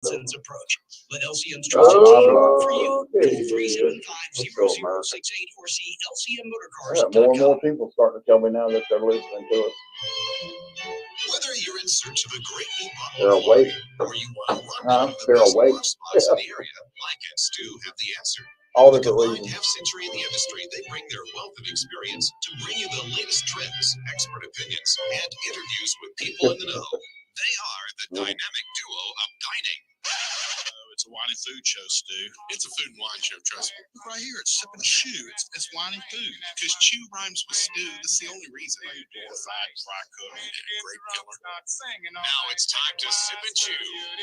sense approach. Let LCM's trusted team work for you. Call 375-0068 or see More and more lcmmotorcars.com. people starting to tell me now that they're listening to us. Whether you're in search of a great new They're bottle awake. or you want to run one of the They're best awake. bar spots in the area, Mike and Stu have the answer. All With a different combined reasons. half-century in the industry, they bring their wealth of experience to bring you the latest trends, expert opinions, and interviews with people in the know. They are the dynamic duo of dining. It's a wine and food show, Stu. It's a food and wine show, trust me. Look right here, it's Sip and Chew. It's wine and food. Because chew rhymes with stew. That's the only reason. Fry cook, great killer. Now it's time to Sip and Chew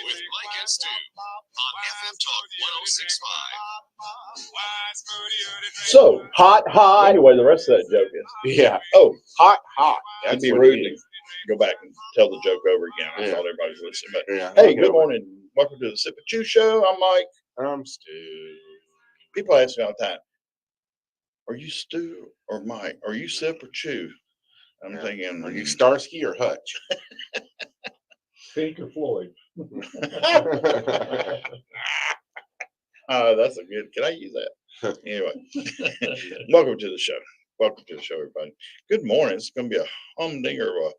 with Mike and Stu on FM Talk 1065. So, anyway, the rest of that joke is. Yeah. Oh, Hot. it'd That's be what rude it to is. go back and tell the joke over again. I Yeah. thought everybody was listening. But Yeah. hey, good morning. Welcome to the Sip and Chew Show. I'm Mike. I'm Stu. People ask me all the time, are you Stu or Mike? Are you Sip or Chew? I'm thinking, Are you Starsky or Hutch? Pink or Floyd? That's a good. Can I use that? Anyway, welcome to the show. Welcome to the show, everybody. Good morning. It's going to be a humdinger of a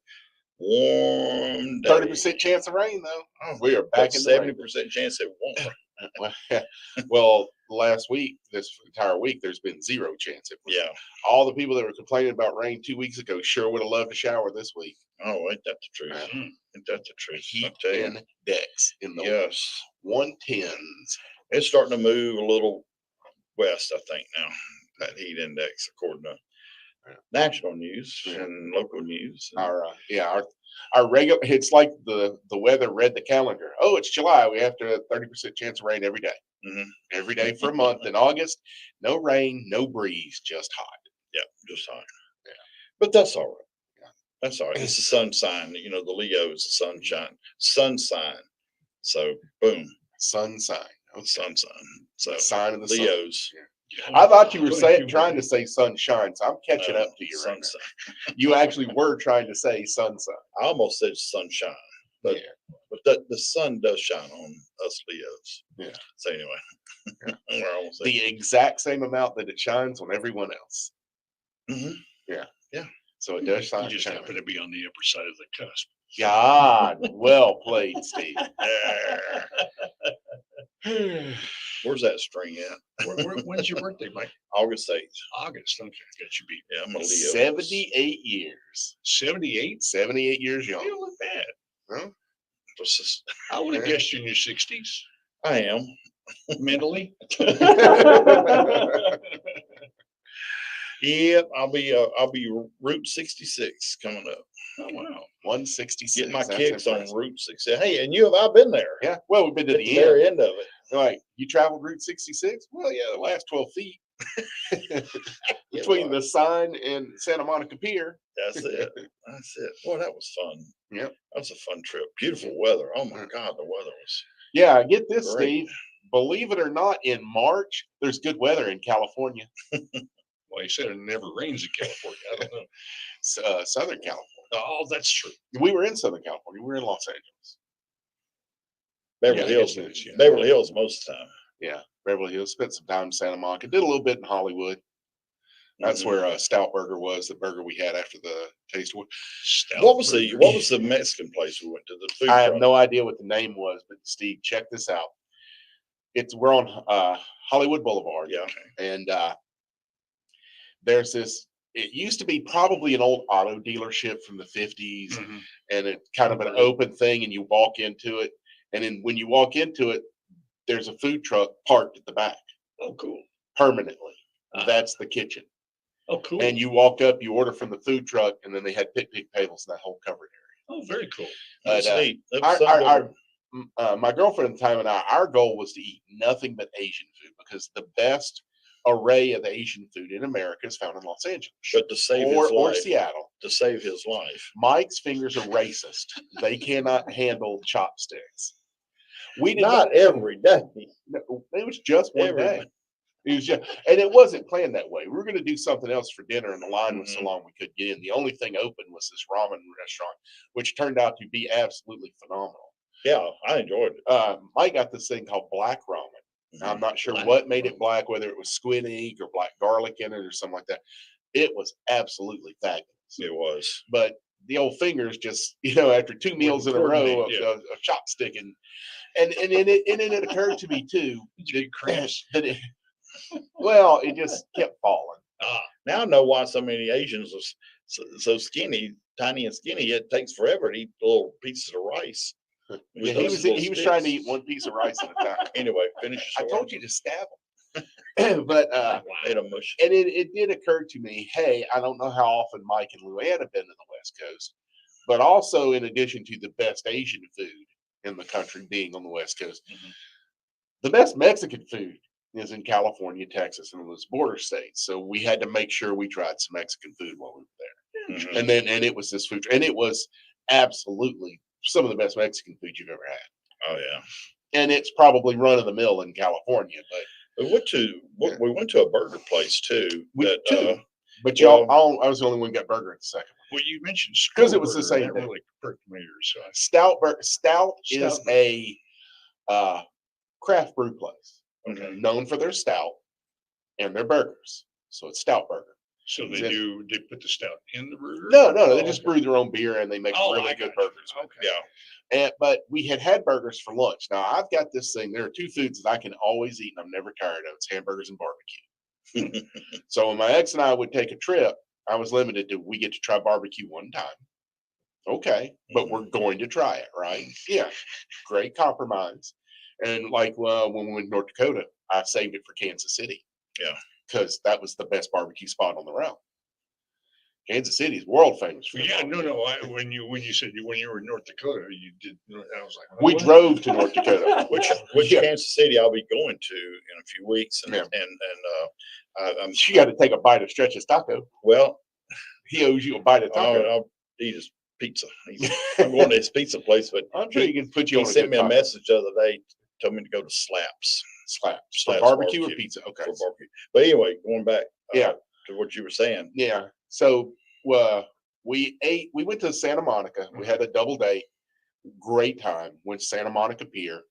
warm day. 30% chance of rain, though. Oh, We are back in 70% chance it won't. Well, last week, this entire week, there's been zero chance. Yeah. All the people that were complaining about rain 2 weeks ago sure would have loved a shower this week. Oh, ain't that the truth? Ain't that the truth? Heat I'll tell you. index in the Yes. 110s. It's starting to move a little west, I think, now. That heat index, according to national news and local news. Our regular, it's like the weather read the calendar. Oh, it's July. We have to 30% chance of rain every day. Mhm. Every day for a month. In August, no rain, no breeze, just hot. Yeah, just hot. Yeah. But that's all right. Yeah. That's all right. It's the sun sign. You know, the Leo is the sunshine, sun sign. So, boom, Sun sign. it's sun sign. So, The sign of the sun. Leos. I thought you were trying to say sunshine, so I'm catching up to you right sun now. sign. You actually were trying to say sun sign. I almost said sunshine, but the sun does shine on us Leos. Yeah. So anyway, Yeah. we're almost there. The exact same amount that it shines on everyone else. Mhm. So it does You shine. just happen to be on the upper side of the cusp. God, well played, Steve. Where's that string at? When's your birthday, Mike? August 8th. August. Okay, got you beat. Yeah, I'm a Leo. 78 years. 78? 78 years young. You don't look bad. Huh? What's this? I would have guessed you're in your 60s I am. mentally. Yep, I'll be Route 66 coming up. Oh, wow. 166. Get my That's kicks on impressive. Route 66. Hey, and you have I been there? Yeah. Well, we've been to At the the very end. end of it. Like, you traveled Route 66? Well, yeah, the last 12 feet. Between the sign and Santa Monica Pier. That's it. That's it. Boy, that was fun. Yep. That was a fun trip. Beautiful weather. Oh my God, the weather was. Yeah, get this, Great. Steve. Believe it or not, in March, there's good weather in California. Well, you said it never rains in California. I don't know. Southern California. Oh, that's true. We were in Southern California. We were in Los Angeles. Beverly Yeah, I Hills. guess it is, yeah. Beverly Hills most of the time. Yeah, Beverly Hills. Spent some time in Santa Monica. Did a little bit in Hollywood. That's Mhm. where Stout Burger was, the burger we had after the Taste Award. What was the Mexican place we went to? The food I have truck? no idea what the name was, but Steve, check this out. We're on Hollywood Boulevard. Yeah. And there's this, it used to be probably an old auto dealership from the 50s, Mhm. and it's kind of an open thing, and you walk into it. And then when you walk into it, there's a food truck parked at the back Oh, cool. permanently. Uh-huh. That's the kitchen. Oh, cool. And you walk up, you order from the food truck, and then they had picnic tables in that whole covered area. Oh, very cool. That's But, neat. That was my girlfriend at the time and our goal was to eat nothing but Asian food because the best array of Asian food in America is found in Los Angeles but to save his or life. Seattle. To save his life. Mike's fingers are racist. They cannot handle chopsticks. We did Not every day. no, it was just one Every day. day. It was just, and it wasn't planned that way. We were going to do something else for dinner, and the line was so Mhm. long we couldn't get in. The only thing open was this ramen restaurant, which turned out to be absolutely phenomenal. Yeah, I enjoyed it. Mike got this thing called black ramen. Now, I'm not sure Black what made it ramen. black, whether it was squid ink or black garlic in it or something like that. It was absolutely fabulous. It was. But the old fingers just, after two meals in a row coordinate, of chopstick and it occurred to me too Did you get cramps? that well, it just kept falling. Now I know why so many Asians are so skinny, tiny and skinny. It takes forever to eat little pieces of rice. with Yeah, those he little was trying to sticks. eat one piece of rice at a time. Anyway, finish. I told you to stab him. But Made a mush. and it did occur to me, hey, I don't know how often Mike and Luann have been to the West Coast, but also in addition to the best Asian food in the country being on the West Coast, the best Mexican food is in California, Texas, and those border states. So we had to make sure we tried some Mexican food while we were there. Mhm. And it was this food, and it was absolutely some of the best Mexican food you've ever had. Oh yeah. And it's probably run of the mill in California, but We went to a burger place too. we that, too. But well- I was the only one who got burger at the second. Well, you mentioned 'Cause it was the Stillburger, same and day. that really perked me here. So Stout is Stout. a craft brew place Mhm. known for their stout and their burgers. So it's Stout Burger. So Is they put the stout in the burger? No, they Oh, just okay. brew their own beer and they make Oh, really I good got you. burgers. Okay. Yeah. But we had burgers for lunch. Now I've got this thing. There are two foods that I can always eat and I'm never tired of. It's hamburgers and barbecue. So when my ex and I would take a trip, I was limited to we get to try barbecue one time. Okay, but we're going to try it, right? Yeah, great compromise. And like when we went to North Dakota, I saved it for Kansas City. Yeah. Because that was the best barbecue spot on the route. Kansas City is world famous for their Yeah, barbecue. no. When you said when you were in North Dakota, you did. I was like, We what? drove to North Dakota. Which Yeah. Kansas City I'll be going to in a few weeks, and Yeah. I'm You got to take a bite of Stretch's taco. well. He owes you a bite of taco. I'll eat his pizza. I'm going to his pizza place, but I'm sure he can put you he on a sent good me a taco. message the other day, told me to go to Slaps Slaps. Slaps For barbecue or barbecue. pizza? Okay. for barbecue. But anyway, going back Yeah. to what you were saying. Yeah. So we went to Santa Monica. We had a double date. Great time. Went to Santa Monica Pier.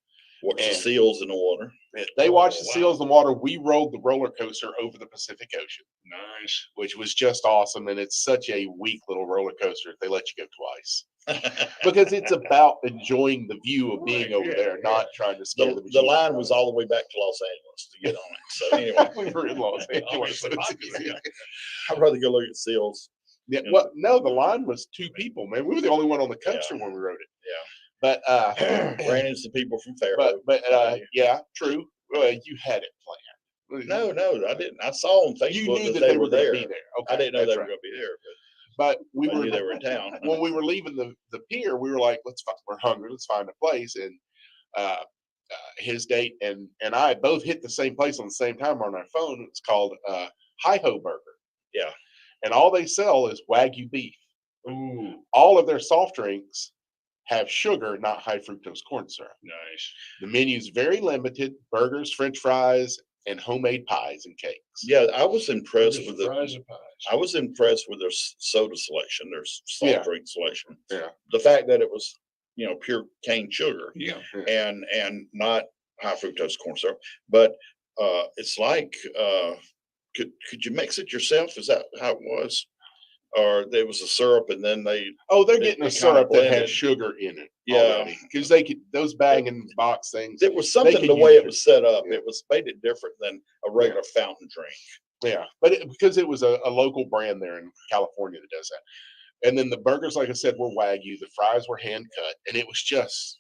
Watch the And- seals in the water. They watched the wow. seals in the water. We rode the roller coaster over the Pacific Ocean, Nice. which was just awesome. And it's such a weak little roller coaster if they let you go twice. Because it's about enjoying the view of being Right, over yeah, there, yeah. not trying to scare the bejesus line out was of all the way back to Los Angeles to get on it. So anyway, we were in Los Angeles. Obviously so it's popular, easy. yeah. I'd rather go look at seals. Yeah, well, no, the line was two people, man. We were the only one on the coaster when we rode it. Yeah. But Ran into some people from Fairhope. yeah, true. Well, you had it planned. No, I didn't. I saw on Facebook You knew that that they were gonna there. be there. Okay, I didn't know that's they were right. going to be there, But we but I were knew they were in town. when we were leaving the pier, we were like, we're hungry, let's find a place. And his date and I both hit the same place on the same time on our phone. It's called Hi Ho Burger. Yeah. And all they sell is Wagyu beef. Ooh, All of their soft drinks have sugar, not high fructose corn syrup. nice. The menu's very limited: burgers, French fries, and homemade pies and cakes. Yeah, I was impressed Burgers, with the. fries and pies. I was impressed with their soda selection, their soft Yeah. drink selection. Yeah. The fact that it was, pure cane sugar Yeah. and not high fructose corn syrup, but it's like could you mix it yourself? Is that how it was? Or there was a syrup and then they Oh, they're It- getting a it kinda syrup that blended. has sugar in it. Yeah. Because they could those bag and box things. it was something could the way use it was set up. Yeah. It was made it different than a regular fountain drink. Yeah, but because it was a local brand there in California that does that. And then the burgers, like I said, were Wagyu. The fries were hand cut, and it was just.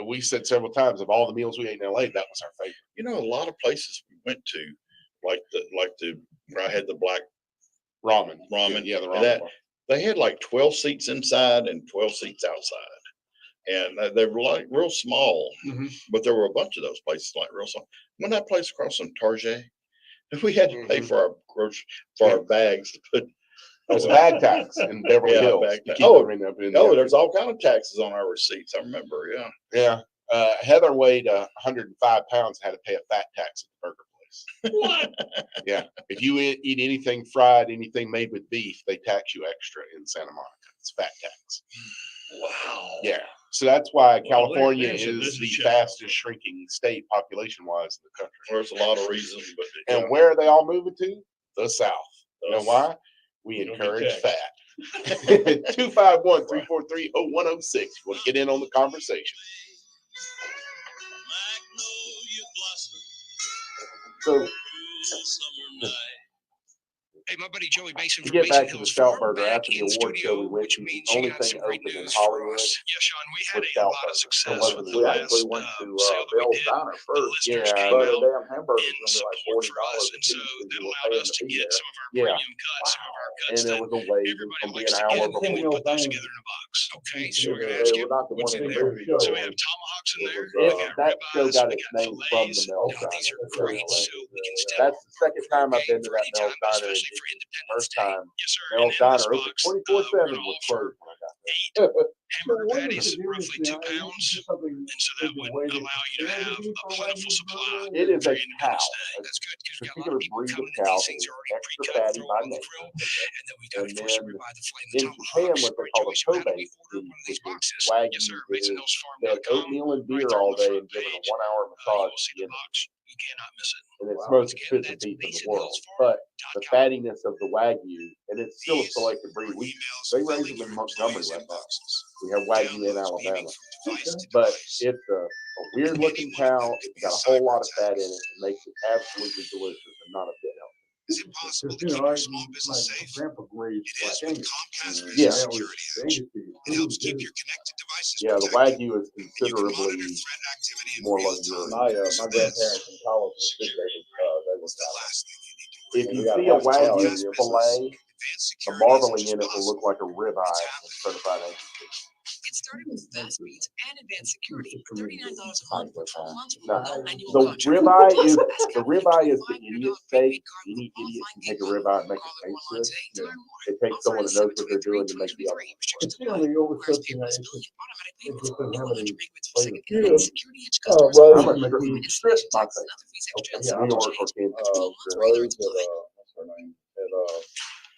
We said several times of all the meals we ate in LA, that was our favorite. A lot of places we went to, like the where I had the black Ramen. Ramen. Yeah, the And ramen. that- bar. they had like 12 seats inside and 12 seats outside. And they were like real small, Mhm. but there were a bunch of those places like real small. When that place across from Target, we had to pay Mhm. for our our bags to put. There's a bag tax in Beverly Yeah, Hills. bag to tax. keep Oh, everything up in Oh, there. there's all kind of taxes on our receipts. I remember. Yeah. Yeah. Heather weighed 105 pounds, had to pay a fat tax at the burger place. What? Yeah. If you eat anything fried, anything made with beef, they tax you extra in Santa Monica. It's fat tax. Wow. Yeah. So that's why Well, California there's is a the shout out. fastest shrinking state population wise in the country. There's a lot of reasons, but. And where are they all moving to? The South. You know Us. why? We You don't encourage get fat. 251-343-0106. You want to get in on the conversation. So Hey, my buddy Joey Mason to from get Mason back to the Hills Scout Farm, Burger, back after the in award show we studio, went which to, the means you only got thing some great open in news for Hollywood us. Yeah, Sean, we had was a Scout lot of Burger. success So with we the We last actually went to sale that we Bill's did. Diner The first. listeners Yeah, came But the out damn hamburgers in was gonna be like support $40 for us, a and so piece. that People were allowed paying us to to be get there. some of our Yeah. premium cuts, some of our cuts and there that was a wait everybody from likes being to an hour get, and we before. put those together in a box. Okay, so we're gonna It ask was you not the what's one in in there. the So we show. have tomahawks in It there. was, We got That show ribeyes. got We its got name from fillets. the Mel's Now these Diner. are great, so we can just have That's the second time I've been to that Mel's anytime, Diner. especially for Independence First Day. time Yes, sir. Mel's And in this Diner open box, 24/7 we're gonna was offer closed when I got there. 8 hamburger patties, roughly 2 pounds, and so that would allow you to have a plentiful supply It is for a Independence cow, Day. a That's good because we've got a lot particular of people breed of coming in. cow These that things is are already extra pre-cut, fatty throw by them on the nature. grill, and then we've got, And of course, the then ribeye, the flame, the in Japan, tomahawks. what they All right, call Joey, a so how do Kobe, we order one of these which is boxes? Wagyu, Yes, sir. is fed MasonHillsFarm.com. oatmeal and Right beer there all on the day front and given a page, 1-hour you'll massage see to the get it. box. You cannot miss it. And it's the Once most again, expensive that's beef in the world. MasonHillsFarm.com. But the fattiness of the Wagyu, and it's still a selected breed. They raise them in Montgomery right now. We have Wagyu in Alabama. But it's a weird looking cow. It's got a whole lot of fat in it. It makes it absolutely delicious and not a bit healthy. Is it possible to You keep know, your small business safe? Grandpa raised It is with Comcast Yeah. Business Security Edge. It helps keep your connected devices Yeah, the protected. Wagyu is And you can monitor considerably threat activity in more real luxurious. time. My grandparents in college was big. They It's was the last thing you need to If worry you We got see a half a cow Wagyu every year. fillet, Advanced the security marbling isn't in it just will look possible. like a ribeye in certified angus. Get started with fast speeds and advanced security for $39 a month for 12 months with Now, no annual the contract. ribeye Plus, is ask the how many ribeye is the $500 idiot prepaid steak. card Any with idiot qualifying can take a gift ribeye and make card it or taste online good. today to learn more. It takes Offer someone ends that knows what they're 7/23, doing to make the other 2023. one. Restrictions You know, apply. the old Requires stuff, paperless it's billing and automatic just payments. doesn't have Equal any 100 meg with flavor. second Yeah. internet. Security Edge Rose customers I'm pay a for strip installation my taxes and other fees extra Okay, and New service York or change. Kansas. For 12 months, regular Rose at, apply. what's her name? At,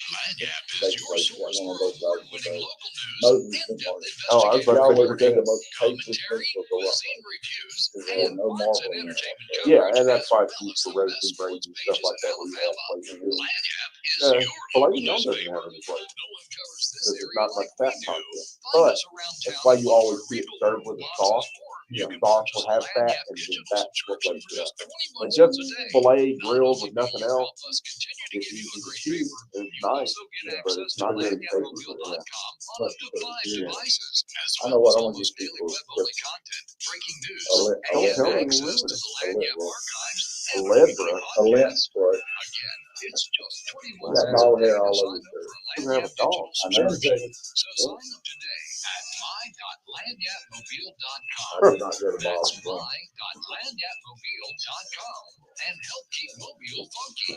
Lanyap is Steak your place, source one for of those guys award-winning with local news, Moses in-depth Martin. Oh, I was about to Y'all say would think the most tastiest commentary, things will go up. cuisine reviews, There's and no arts and marvel in that. entertainment Yeah, coverage, and that's as why well it's used as for the roast best and gravy sports and stuff pages like in that. We have Alabama. places do. Lanyap is Uh, your filet local mignon doesn't newspaper. have any flavor No one covers this because there's area not much like we fat do. content. Find But us around that's town why at you one of always our see it regional served with a boxes, sauce. or The you can sauce purchase will a have fat, Lanyap and then digital that's what subscription makes for it up. just But 21 just cents a day. filet Not grilled only with will nothing you else, help us continue to it's give you a easy to great chew. paper, It's you'll nice, also get but access it's to not very flavorful. lanyapmobile.com on up to 5 Yeah. devices, as I know well what as I want almost these daily people web-only to content, breaking news, A lit- and Don't get tell me access what to it the is. Lanyap archives A and lead weekly brush. A lint podcasts. brush. Again, it's just 21 Got cents a dog day hair to all sign over up your for a You have a Lanyap dog. digital I know. subscription. So sign up today at my.lanyapmobile.com. I did not go to That's Bob's. Bro. my.lanyapmobile.com and help keep Mobile funky.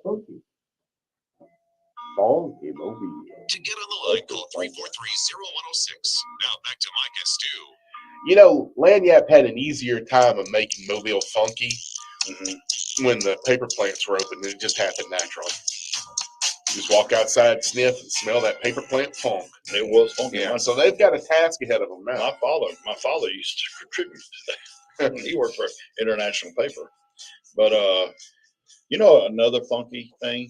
Funky. Funky mobile. To get on the line, call 343-0106. Now back to Mike and Stu. You know, Lanyap had an easier time of making Mobile funky when the paper plants were open. It just happened naturally. Just walk outside, sniff, and smell that paper plant funk. It was funky. Yeah, so they've got a task ahead of them now. My father used to contribute to that. He worked for International Paper. But you know another funky thing?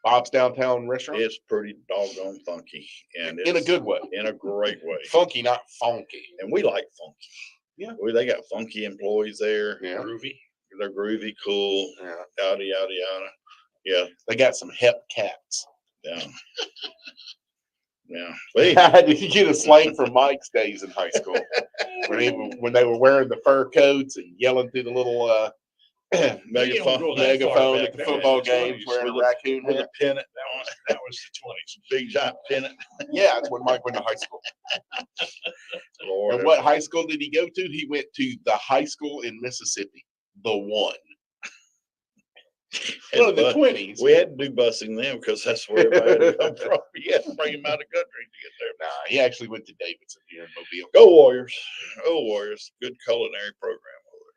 Bob's Downtown Restaurant? It's pretty doggone funky. And In a it's good way. in a great way. Funky, not funky. And we like funky. Yeah. They got funky employees there. Yeah. Groovy. They're groovy, cool, Yeah. yada, yada, yada. Yeah. They got some hep cats. Yeah. Yeah. Did you get a slang from Mike's days in high school? when they were wearing the fur coats and yelling through the little Megaphone megaphone at the back football then. games wearing a With raccoon with a head. pennant. That was the 20s. Big giant pennant. Yeah, that's when Mike went to high school. Lord, And what high school did he go to? He went to the high school in Mississippi. The one. Well, in the 20s. we had to do busing then because that's where everybody had to come from. You had to bring them out of the country to get there. Nah, he actually went to Davidson here in Mobile. Go Warriors. Go Warriors. Good culinary program over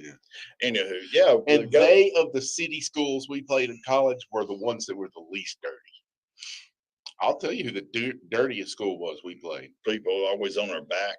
there. So, anywho, yeah. And they, of the city schools we played in college, were the ones that were the least dirty. I'll tell you who the dirtiest school was we played. People always on their back,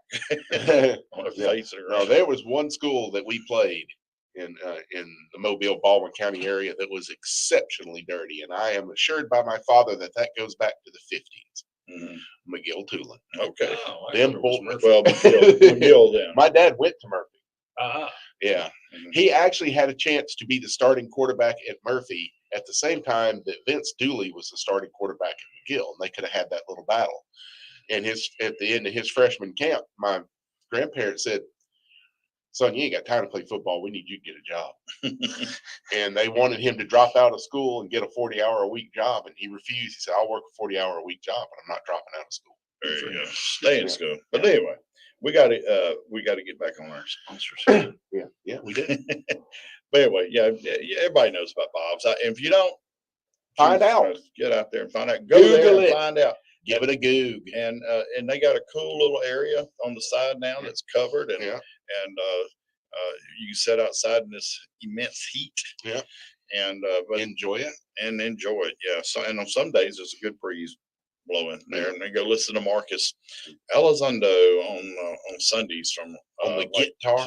on their Yeah. face. No, there was one school that we played in the Mobile Baldwin County area that was exceptionally dirty, and I am assured by my father that that goes back to the 50s. Mhm. McGill Tulin. Okay. Oh, I Them thought it was bull- Murphy. Well, McGill then. My dad went to Murphy. Ah, Yeah, Mhm. he actually had a chance to be the starting quarterback at Murphy at the same time that Vince Dooley was the starting quarterback at McGill, and they could have had that little battle. And at the end of his freshman camp, my grandparents said, "Son, you ain't got time to play football. We need you to get a job." And they wanted him to drop out of school and get a 40-hour-a-week job, and he refused. He said, "I'll work a 40-hour-a-week job, but I'm not dropping out of school." There you go. Stay in Yeah. school. But anyway, we got to get back on our sponsors. Yeah, we did. But anyway, yeah, everybody knows about Bob's. If you don't, Find Jesus out. Christ, get out there and find out. Go Google there and it. find out. Give it a goog. And they got a cool little area on the side now that's covered, and Yeah. you can sit outside in this immense heat. Yeah. And but Enjoy it. and enjoy it. Yeah. So and on some days there's a good breeze blowing there, and they go listen to Marcus Elizondo on Sundays from On the like guitar.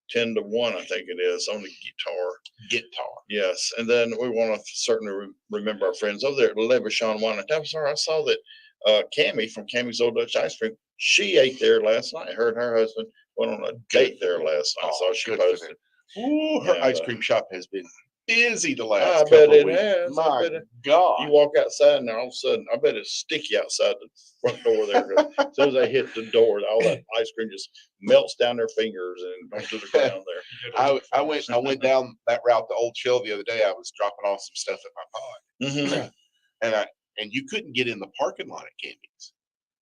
10 to 1, I think it is, on the guitar. Guitar. Yes, and then we want to certainly remember our friends over there at Levishon Wine and Tap. Sorry, I saw that Cammie from Cammie's Old Dutch Ice Cream, she ate there last night. Her and her husband went on a date there last night. So she Good for posted. them. Ooh, her And, ice cream shop has been busy the I last bet couple it of weeks. has. I My bet it- God. You walk outside and all of a sudden, I bet it's sticky outside the front door there. 'Cause as soon as they hit the door, all that ice cream just melts down their fingers and onto the ground there. I went down that route to Old Chill the other day. I was dropping off some stuff at my pod, Mhm. and you couldn't get in the parking lot at Cammie's.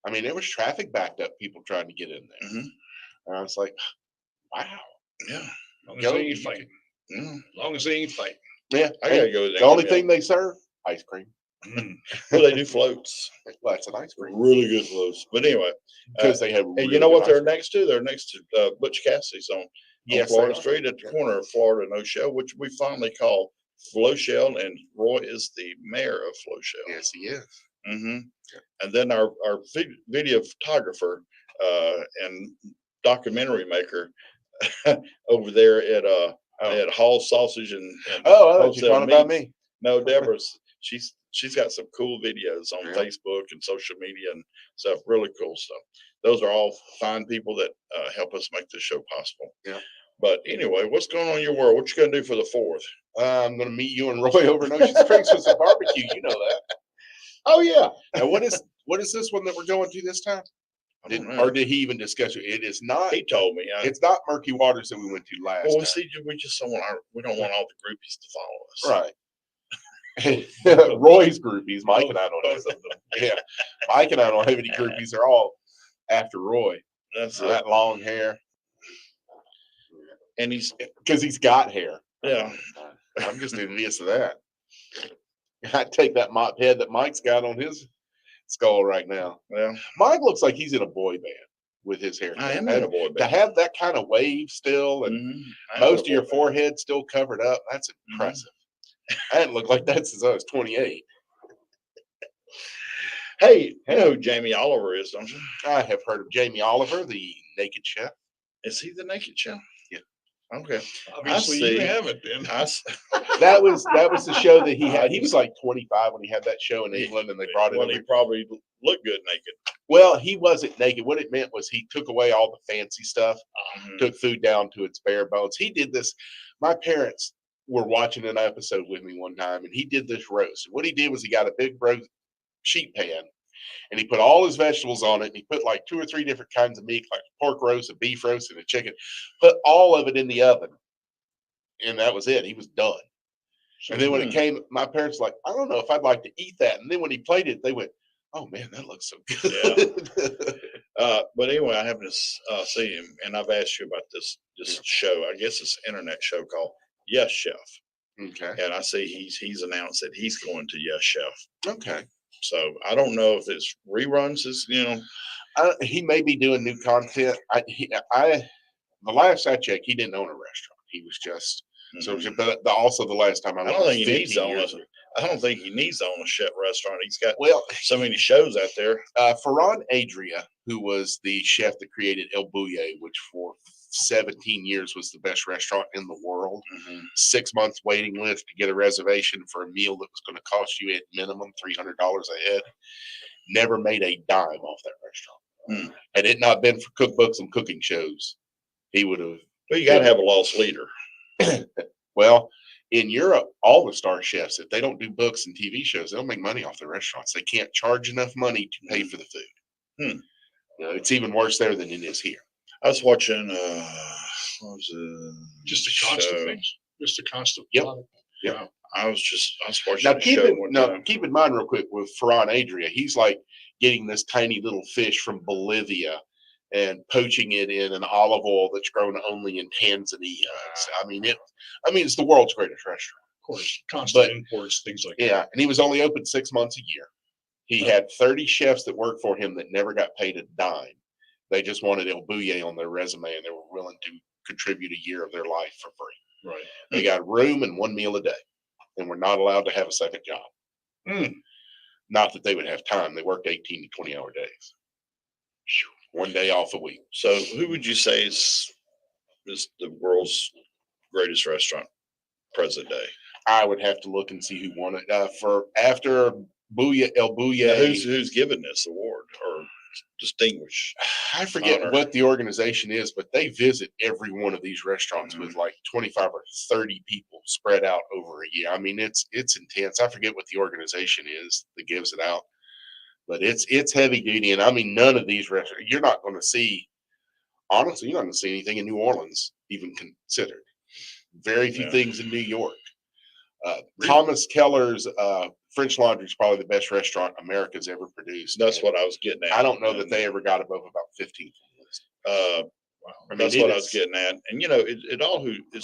I mean, there was traffic backed up, people trying to get in there. Mhm. And I was like, wow. Yeah. long as Go, they you ain't fighting. Mm. Long as they ain't fighting. Yeah. I and gotta go there. the only thing they serve, ice cream. Mm. Well, they do floats. Well, that's an ice cream. Really good floats. But anyway, Because they have and really you know good what ice they're cream. next to? They're next to Butch Cassidy's on Yes, they Florida are. Street at the Yeah. corner of Florida and O'Shell, which we finally call Floshell, and Roy is the mayor of Floshell. Yes, he is. Hmm. And then our video photographer and documentary maker over there at Hall Sausage and Oh, I thought you Wholesale were talking about Meats. me. No, Deborah's she's got some cool videos on Yeah. Facebook and social media and stuff. Really cool stuff. Those are all fine people that help us make this show possible. Yeah. But anyway, what's going on in your world? What you gonna do for the 4th? I'm going to meet you and Roy over in Ocean Springs with some barbecue. You know that. Oh yeah. Now, what is this one that we're going to this time? I don't know. Or did he even discuss it? It is not. He told me. It's not Murky Waters that we went to last Well, time. see, we just don't want we don't want all the groupies to follow us. Right. Roy's groupies. Mike and I don't have Both of them. Yeah. Mike and I don't have any groupies. They're all after Roy. That's it. That long hair. And he's Because he's got hair. yeah. I'm just envious of that. I'd take that mop head that Mike's got on his skull right now. Well, Mike looks like he's in a boy band with his hair. I am in a boy To band. have that kind of wave still and Mhm. I am in a most of your boy band. forehead still covered up, that's impressive. I hadn't looked like that since I was 28. Hey, you know who Jamie Oliver is, don't you? I have heard of Jamie Oliver, the naked chef. Is he the Naked Chef? Yeah. Okay. Obviously, see. you haven't then. That was the show that he had. He was like 25 when he had that show in Yeah. England, and they brought it Well, over. he probably looked good naked. Well, he wasn't naked. What it meant was he took away all the fancy stuff, Mhm. took food down to its bare bones. He did this. My parents were watching an episode with me one time, and he did this roast. And what he did was he got a big roast sheet pan, and he put all his vegetables on it. And he put like 2 or 3 different kinds of meat, like a pork roast, a beef roast, and a chicken. Put all of it in the oven, and that was it. He was done. And then when it came, my parents were like, I don't know if I'd like to eat that. And then when he played it, they went, "Oh man, that looks so good." But anyway, I happened to see him, and I've asked you about this show. I guess it's an internet show called Yes Chef, Okay. and I see he's announced that he's going to Yes Chef. Okay. So I don't know if it's reruns. Is He may be doing new content. The last I checked, he didn't own a restaurant. He was just so. mhm. But also the last time I I went, don't was think he needs 15 to own years a- ago. I don't think he needs to own a chef restaurant. He's got Well, so many shows out there. Ferran Adria, who was the chef that created El Bulli, which for 17 years was the best restaurant in the world. 6 months waiting list to get a reservation for a meal that was going to cost you at minimum $300 a head. Never made a dime off that restaurant. Had it not been for cookbooks and cooking shows, he would have. Well, you got to have a lost leader. Well, in Europe, all the star chefs, if they don't do books and TV shows, they'll make money off their restaurants. They can't charge enough money to pay for the food. You know, it's even worse there than it is here. I was watching, what was it? Just a constant show. thing. Just a constant. Yep. product. Yep. I was watching Now a show one time. keep in mind real quick with Ferran Adria, he's like getting this tiny little fish from Bolivia and poaching it in an olive oil that's grown only in Tanzania. It's the world's greatest restaurant. Of course, constant But- imports, things like that. Yeah, and he was only open 6 months a year. He had 30 chefs that worked for him that never got paid a dime. They just wanted El Bulli on their resume, and they were willing to contribute a year of their life for free. Right. They got room and 1 meal a day, and were not allowed to have a second job. Not that they would have time. They worked 18 to 20-hour days. 1 day off a week. So who would you say is the world's greatest restaurant present day? I would have to look and see who won it. For after El Now, Bulli, who's given this award or distinguished? I forget honor? what the organization is, but they visit every one of these restaurants with like 25 or 30 people spread out over a year. I mean, it's intense. I forget what the organization is that gives it out, but it's heavy duty. And I mean, none of these restaurants, you're not going to see, honestly, you're not going to see anything in New Orleans even considered. Very few Yeah. things in New York. Thomas Keller's French Laundry is probably the best restaurant America's ever produced. That's And what I was getting at. I don't know that they ever got above about 15th on the list. Wow. I mean, That's it what I was is- getting at. And it's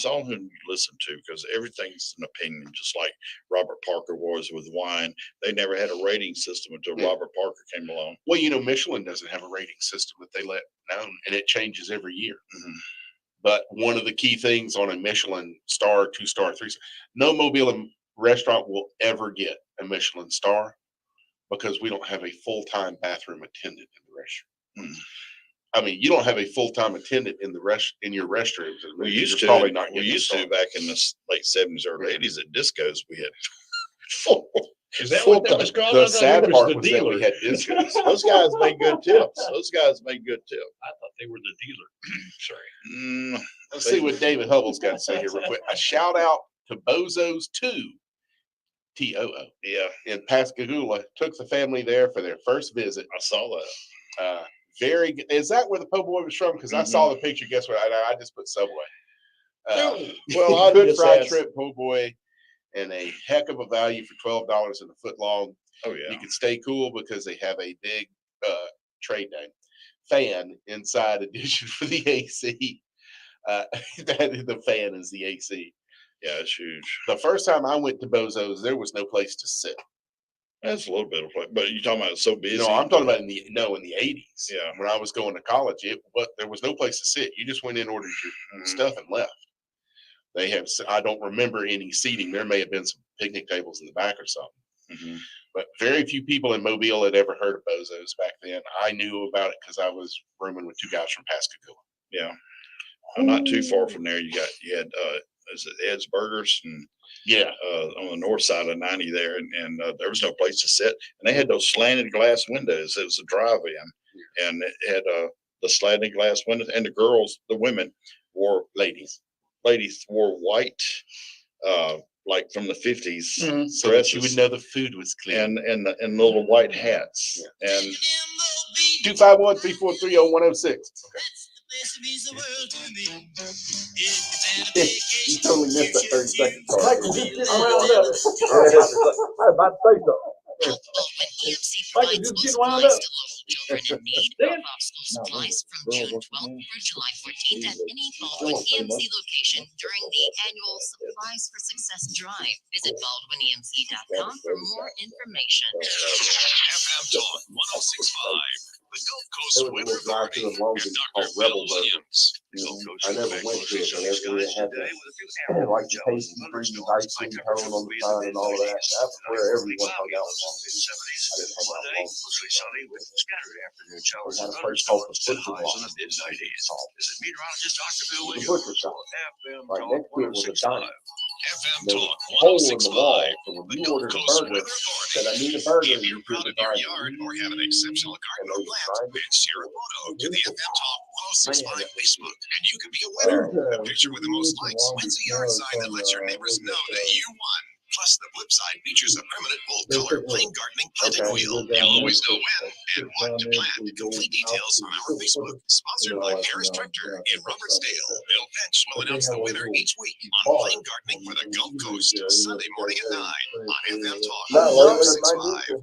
all who you listen to, because everything's an opinion, just like Robert Parker was with wine. They never had a rating system until Yeah. Robert Parker came along. Well, Michelin doesn't have a rating system that they let known, and it changes every year. Mhm. But one of the key things on a Michelin star, 2-star, 3-star, no Mobile restaurant will ever get a Michelin star because we don't have a full-time bathroom attendant in the restaurant. Mm. I mean, you don't have a full-time attendant in your restrooms. We You're used to, probably not we getting a used to star. back in the late 70s, early 80s at discos, we had full. Is that what that was called? I The thought sad it part the was that dealer. we had discos. Those guys made good tips. Those guys made good tips. I thought they were the dealer. Sorry. Mm, Let's see what David Hubble's got to say here real quick. A shout out to Bozo's 2, T-O-O, yeah, in Pascagoula. Took the family there for their first visit. I saw that. Very good. Is that where the po' boy was from? Because I saw the picture. Guess what? I just put Subway. Well, I good just fried asked- shrimp po' boy, and a heck of a value for $12 and a foot long. Oh yeah. You can stay cool because they have a big trade name fan inside addition for the AC. The fan is the AC. Yeah, it's huge. The first time I went to Bozo's, there was no place to sit. That's a little bit of play, but you're talking about it's so busy. I'm talking about in the 80s. Yeah. When I was going to college, but there was no place to sit. You just went in, ordered your Mhm. stuff, and left. They have. I don't remember any seating. There may have been some picnic tables in the back or something. Mhm. But very few people in Mobile had ever heard of Bozo's back then. I knew about it because I was rooming with 2 guys from Pascagoula. Yeah. Not too far from there, you had is it Ed's Burgers and Yeah. on the north side of 90 there, and there was no place to sit, and they had those slanted glass windows. It was a drive-in, and it had the slanted glass windows, and the women ladies wore white, like from the 50s So that you would know the food was clean. and little white hats, and 251-343-0106. You totally missed that 30-second part. Michael, just get wound up. I was about to say something. Michael, just just get wound supplies up. to local children in need. Drop off school supplies from June 12th through July 14th at any Baldwin EMC location during the annual Supplies for Success Drive. Visit baldwinemc.com for more information. FM Talk 1065, the Gulf Coast There was a Weather little drive Authority, through the Logan and called Dr. Bill Rebel Burger. Williams. I never went to it, but every it had the like the tasty breeze, icing tone on the side and all of that. That's where everyone hung out. I didn't hang out long. We had a place called the Butcher Block. The Butcher Shop. Right next to it was a diner. FM There was Talk a hole in the 1065. wall, so when The you Gulf ordered a Coast burger, Weather said I Authority. need a burger. If you're proud of your yard or have an exceptional garden or plant, then share a photo to the FM Talk 1065 Facebook, and you can be a winner. The picture with the most likes wins a yard sign that lets your neighbors know that you won. Plus, the flip side features a permanent full-color plain gardening planting wheel. You'll always know when and what to plant. Complete details on our Facebook. Sponsored by Paris Tractor in Robertsdale. Bill Finch will announce the winner each week on plain gardening for the Gulf Coast, Sunday morning at 9 on FM Talk Not lately. 1065.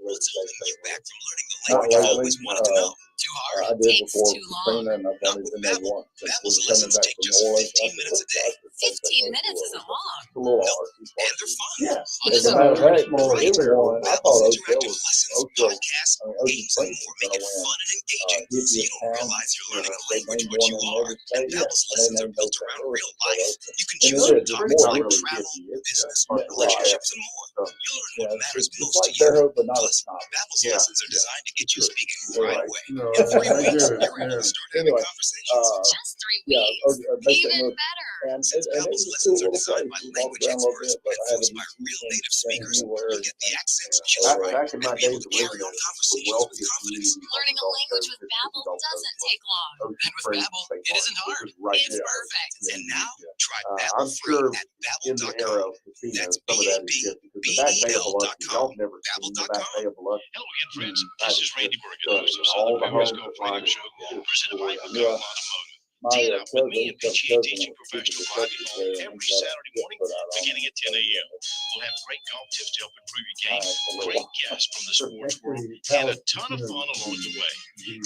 What's holding you back from learning the language you always wanted to know? Too hard? I did Takes before too long. Katrina, and I've Not only with been there Babbel. once. Since Babbel's we're coming lessons back take from just New Orleans, 15 minutes a day. 15 minutes isn't long. It's a little No. hard. And they're fun. Yes. Well, As this a is matter of fact, right. it was one. I thought Babbel's Oakdale interactive was lessons, Oakdale. podcasts, I mean, Ocean games, and Springs more was make gonna it win. fun and engaging, so Hippiest you don't town. realize you're learning a They language named what one you in are. every And state. Babbel's They lessons are named built Oakdale. around real life. You can And choose it from is. It's topics more like really travel, hippie. It's business, right. relationships, and more. You'll learn Yeah, what matters it's most like to Fair you. Hope, but not a Plus, snob. Babbel's Yeah. lessons are designed to get you speaking You're right right. away. No, In 3 I weeks, get it, you're able to yeah. start having Anyway, conversations. Just 3 Yeah, weeks. basic Even look. better. And Since it Babbel's was a lessons cool are little designed place. by We walked language around a little experts bit, but and I had voiced to by be real some native things speakers, anywhere. you'll get the accents just Back, right back in my and be able days to of carry living on there, the conversations with wealthiest confidence. community. Learning a language with Babbel doesn't take long. And with Babbel, it isn't hard. Right It's there. perfect. And now, try I'm Babbel free sure at in the era Babbel.com. of casinos, That's some of that is just because the Back Bay of Biloxi, y'all have never seen the Back Bay of Biloxi. Hello again, friends. That This is Randy Burgos of all Southern the Midwest homes Golf that line Radio it. Show, It's presented by just- Agala Automotive. My Tee it up with me cousin, and PGA teaching professional driving ball every Saturday morning beginning at 10 a.m. We'll have great golf tips to help improve your game, great guests from the sports world, and a ton of fun along the way.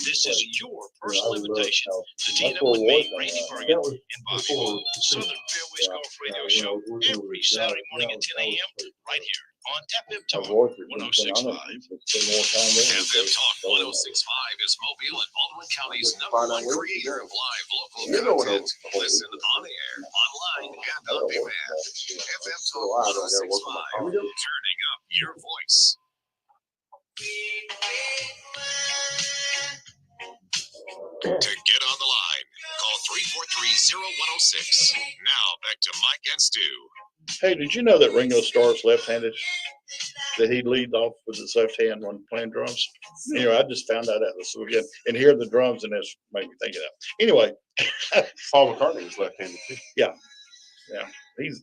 This is your personal invitation to tee it up with me, Randy Bergen, and Bobby Hall, Southern Fairways Golf Radio Show every Saturday morning at 10 a.m. right here on FM Talk 1065. FM Talk 1065 is Mobile and Baldwin County's #1 creator of live local You know what content. else? Listen on air, online, and on demand. FM Talk 1065, turning up your voice. To get on the line, call 343-0106. Now back to Mike and Stu. Hey, did you know that Ringo Starr's left-handed? That he leads off with his left hand when playing drums? Anyway, I just found out that this weekend and hear the drums and it's made me think of that. Anyway, Paul McCartney was left-handed too.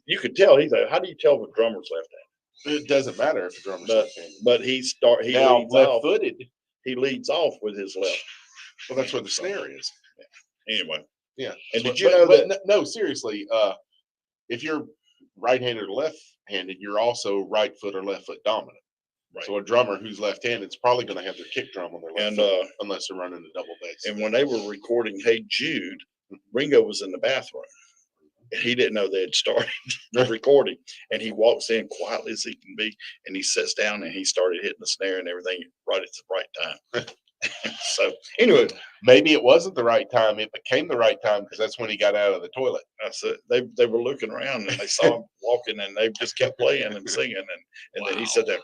you could tell how do you tell if a drummer's left-handed? It doesn't matter if the drummer's But left-handed. but he Now, leads off. left-footed, He leads off with his left. well, that's where the snare is. Anyway, Yeah. and But- did you know but that? No, seriously, if you're right-handed or left-handed, you're also right foot or left foot dominant. Right. So a drummer who's left-handed is probably going to have their kick drum on their left And foot, unless they're running a double bass. and when they were recording "Hey Jude," Ringo was in the bathroom. And he didn't know they had started the recording, and he walks in quietly as he can be, and he sits down and he started hitting the snare and everything right at the right time. So anyway, Maybe it wasn't the right time. It became the right time because that's when he got out of the toilet. that's it. They were looking around and they saw him walking, and they just kept playing and singing, and then he said that.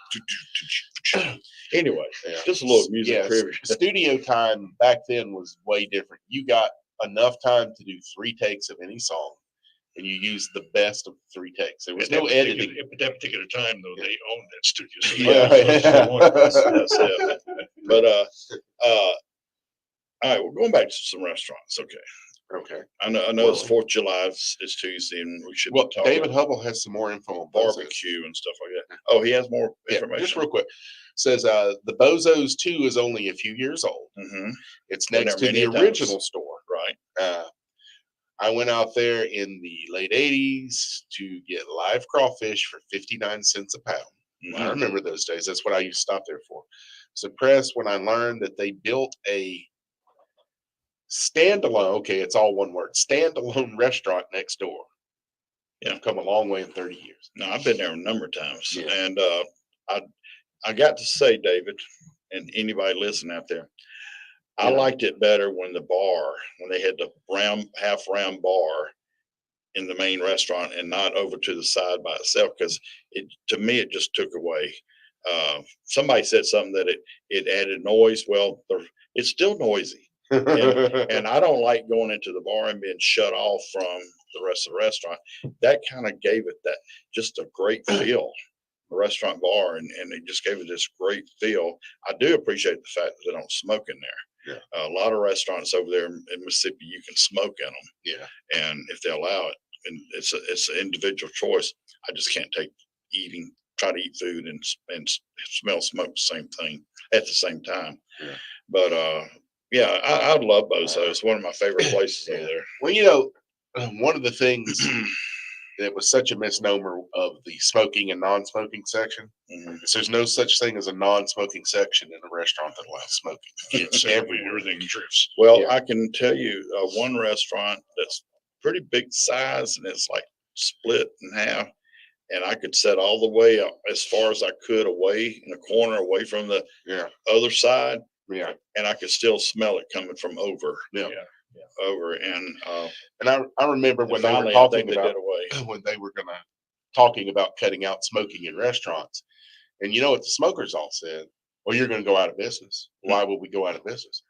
Anyway, Yeah. just a little music Yes. trivia. Studio time back then was way different. You got enough time to do 3 takes of any song, and you used the best of 3 takes. There was no editing. At that particular time, though, they owned that studio. So Yeah, that's it. But all right, we're going back to some restaurants. Okay, Okay. I know it's 4th of July. It's Tuesday, and we should Well, talk David about Hubble has some more info on Bozos. barbecue and stuff like that. Oh, he has more Yeah, information. just real quick. Says the Bozos 2 is only a few years old. Hmm. It's Been next there to the many times. original store. Right. I went out there in the late 80s to get live crawfish for 59 cents a pound. I Mhm. remember those days. That's what I used to stop there for. Was impressed when I learned that they built a standalone, okay, it's all one word, standalone restaurant next door. Yeah. I've come a long way in 30 years. No, I've been there a number of times, Yeah. and I got to say, David, and anybody listening out there, I Yeah. liked it better when they had the half round bar in the main restaurant and not over to the side by itself, because to me, it just took away. Somebody said something that it added noise. Well, it's still noisy. And I don't like going into the bar and being shut off from the rest of the restaurant. That kind of gave it that just a great feel, a restaurant bar, and it just gave it this great feel. I do appreciate the fact that they don't smoke in there. Yeah. A lot of restaurants over there in Mississippi, you can smoke in them, Yeah. and if they allow it, and it's an individual choice. I just can't try to eat food and smell smoke at the same time. Yeah. But yeah, I love Bozo. It's one of my favorite places over Yeah. there. Well, one of the things that was such a misnomer of the smoking and non-smoking section Mhm. is there's no such thing as a non-smoking section in a restaurant that allows smoking. It's everywhere. Everything drifts. Well, Yeah. I can tell you one restaurant that's pretty big size, and it's like split in half. And I could sit all the way up as far as I could away in a corner, away from the Yeah. other side, Yeah. and I could still smell it coming from over. Yeah. Over. And And I remember when they were finally, I talking think they about did away. when they were talking about cutting out smoking in restaurants. And you know what the smokers all said? Well, you're going to go out of business. Why would we go out of business?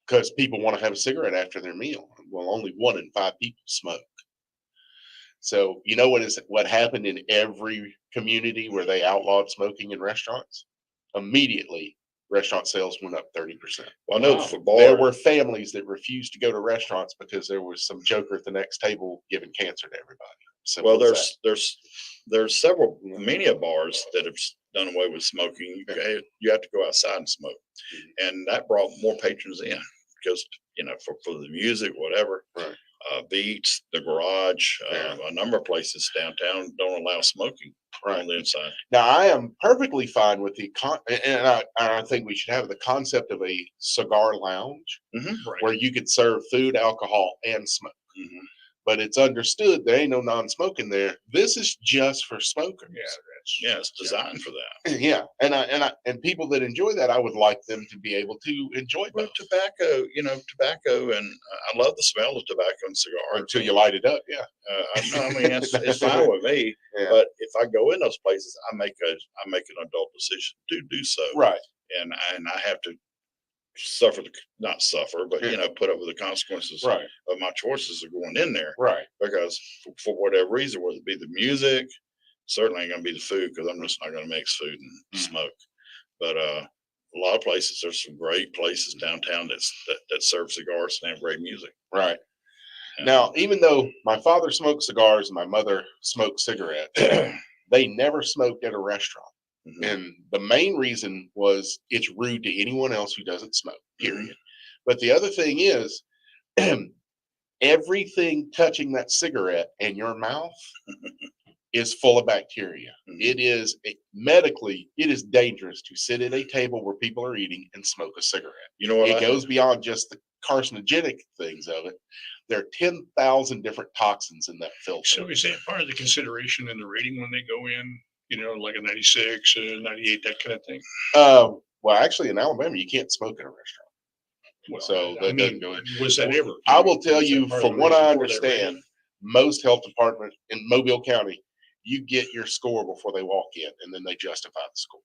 Because people want to have a cigarette after their meal. Well, only 1 in 5 people smoke. So you know what happened in every community where they outlawed smoking in restaurants? Immediately, restaurant sales went up 30%. Well, I know Wow. for There bars, were families that refused to go to restaurants because there was some joker at the next table giving cancer to everybody. Simple well, as that. there's many of bars that have done away with smoking. You have to go outside and smoke, and that brought more patrons in because for the music, whatever. Right. Beats, the garage, Yeah. a number of places downtown don't allow smoking Right. on the inside. Now, I am perfectly fine with and I think we should have the concept of a cigar lounge Right. where you could serve food, alcohol, and smoke. Mhm. But it's understood there ain't no non-smoking there. This is just for smokers. Yeah, it's designed for that. Yeah, and people that enjoy that, I would like them to be able to enjoy Well, both tobacco, and I love the smell of tobacco and cigars. until you light it up. Yeah, I mean, it's fine with me. Yeah. But if I go in those places, I make an adult decision to do so. Right. And I have to not suffer, but put up with the consequences Right. of my choices of going in there. Right. Because for whatever reason, whether it be the music, certainly ain't gonna be the food, because I'm just not gonna mix food and smoke. But a lot of places, there's some great places downtown that serve cigars and have great music. Right. And Now, even though my father smoked cigars and my mother smoked cigarettes, they never smoked at a restaurant. Mhm. And the main reason was it's rude to anyone else who doesn't smoke, period. But the other thing is, everything touching that cigarette in your mouth is full of bacteria. Mhm. It is medically, it is dangerous to sit at a table where people are eating and smoke a cigarette. You know what? It goes beyond just the carcinogenic things of it. There are 10,000 different toxins in that filter. So is that part of the consideration in the rating when they go in? Like a 96, 98, that kind of thing. Well, actually, in Alabama, you can't smoke in a restaurant. Well, So I that mean, doesn't go in. was that ever? I will tell was that you, part of from the what I reason for that rating? understand, most health departments in Mobile County, you get your score before they walk in, and then they justify the score.